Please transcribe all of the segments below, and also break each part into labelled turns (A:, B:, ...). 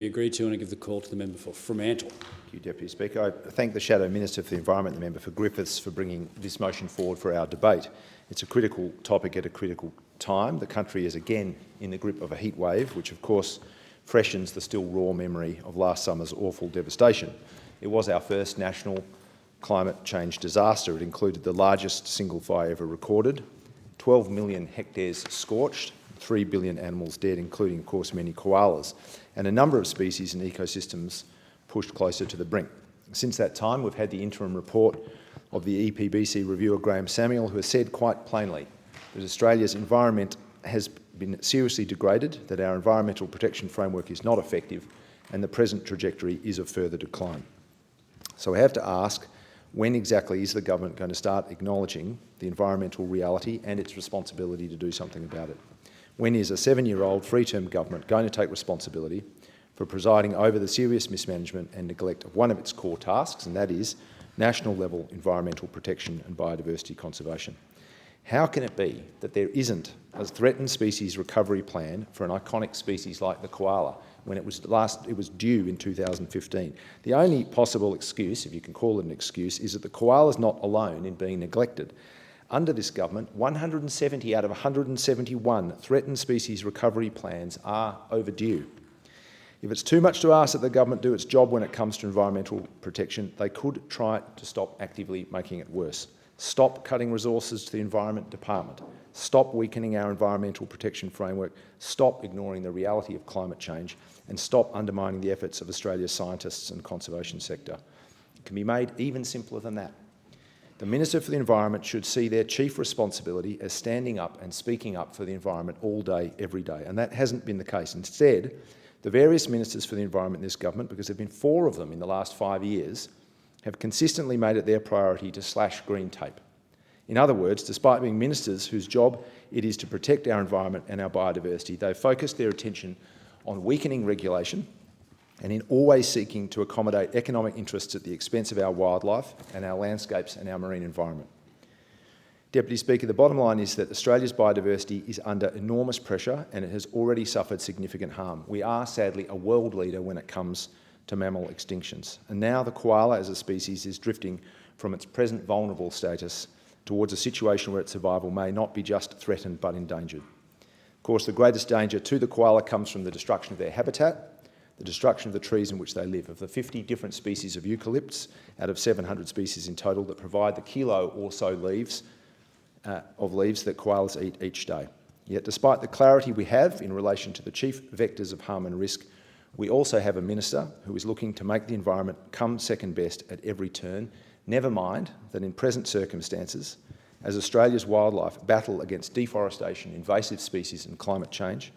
A: Agreed to, and I give the call to the member for Fremantle.
B: Thank you, Deputy Speaker. I thank the Shadow Minister for the Environment, the member for Griffiths, for bringing this motion forward for our debate. It's a critical topic at a critical time. The country is again in the grip of a heat wave, which of course freshens the still raw memory of last summer's awful devastation. It was our first national climate change disaster. It included the largest single fire ever recorded, 12 million hectares scorched, 3 billion animals dead, including, of course, many koalas, and a number of species and ecosystems pushed closer to the brink. Since that time, we've had the interim report of the EPBC reviewer Graham Samuel, who has said quite plainly that Australia's environment has been seriously degraded, that our environmental protection framework is not effective, and the present trajectory is of further decline. So we have to ask, when exactly is the government going to start acknowledging the environmental reality and its responsibility to do something about it? When is a 7-year-old free-term government going to take responsibility for presiding over the serious mismanagement and neglect of one of its core tasks, and that is national-level environmental protection and biodiversity conservation? How can it be that there isn't a threatened species recovery plan for an iconic species like the koala when it was due in 2015? The only possible excuse, if you can call it an excuse, is that the koala is not alone in being neglected. Under this government, 170 out of 171 threatened species recovery plans are overdue. If it's too much to ask that the government do its job when it comes to environmental protection, they could try to stop actively making it worse. Stop cutting resources to the Environment Department. Stop weakening our environmental protection framework. Stop ignoring the reality of climate change, and stop undermining the efforts of Australia's scientists and conservation sector. It can be made even simpler than that. The Minister for the Environment should see their chief responsibility as standing up and speaking up for the environment all day, every day, and that hasn't been the case. Instead, the various ministers for the environment in this government, because there have been 4 of them in the last 5 years, have consistently made it their priority to slash green tape. In other words, despite being ministers whose job it is to protect our environment and our biodiversity, they've focused their attention on weakening regulation and in always seeking to accommodate economic interests at the expense of our wildlife and our landscapes and our marine environment. Deputy Speaker, the bottom line is that Australia's biodiversity is under enormous pressure and it has already suffered significant harm. We are sadly a world leader when it comes to mammal extinctions, and now the koala as a species is drifting from its present vulnerable status towards a situation where its survival may not be just threatened but endangered. Of course, the greatest danger to the koala comes from the destruction of their habitat, the destruction of the trees in which they live. Of the 50 different species of eucalypts out of 700 species in total that provide the kilo or so leaves that koalas eat each day. Yet despite the clarity we have in relation to the chief vectors of harm and risk, we also have a minister who is looking to make the environment come second best at every turn. Never mind that in present circumstances, as Australia's wildlife battle against deforestation, invasive species and climate change,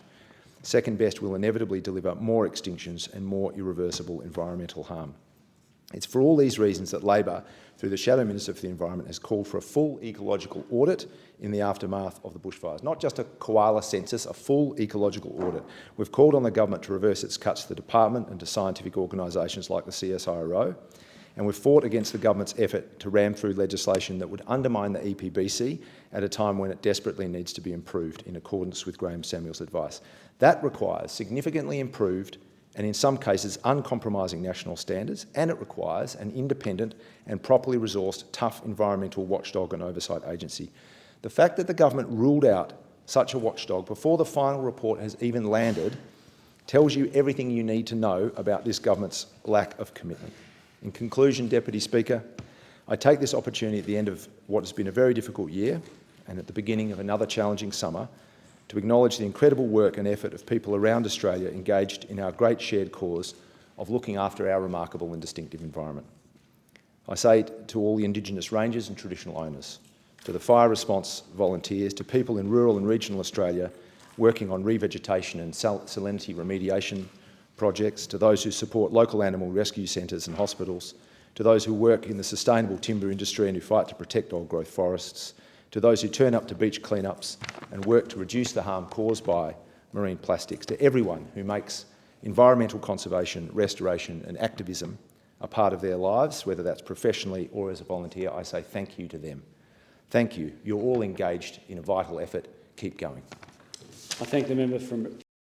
B: second best will inevitably deliver more extinctions and more irreversible environmental harm. It's for all these reasons that Labor, through the Shadow Minister for the Environment, has called for a full ecological audit in the aftermath of the bushfires. Not just a koala census, a full ecological audit. We've called on the government to reverse its cuts to the department and to scientific organisations like the CSIRO, and we've fought against the government's effort to ram through legislation that would undermine the EPBC at a time when it desperately needs to be improved in accordance with Graham Samuel's advice. That requires significantly improved and in some cases uncompromising national standards, and it requires an independent and properly resourced, tough environmental watchdog and oversight agency. The fact that the government ruled out such a watchdog before the final report has even landed tells you everything you need to know about this government's lack of commitment. In conclusion, Deputy Speaker, I take this opportunity at the end of what has been a very difficult year and at the beginning of another challenging summer to acknowledge the incredible work and effort of people around Australia engaged in our great shared cause of looking after our remarkable and distinctive environment. I say to all the Indigenous rangers and traditional owners, to the fire response volunteers, to people in rural and regional Australia working on revegetation and salinity remediation projects, to those who support local animal rescue centres and hospitals, to those who work in the sustainable timber industry and who fight to protect old-growth forests, to those who turn up to beach cleanups and work to reduce the harm caused by marine plastics, to everyone who makes environmental conservation, restoration and activism a part of their lives, whether that's professionally or as a volunteer, I say thank you to them. Thank you. You're all engaged in a vital effort. Keep going.
A: I thank the member from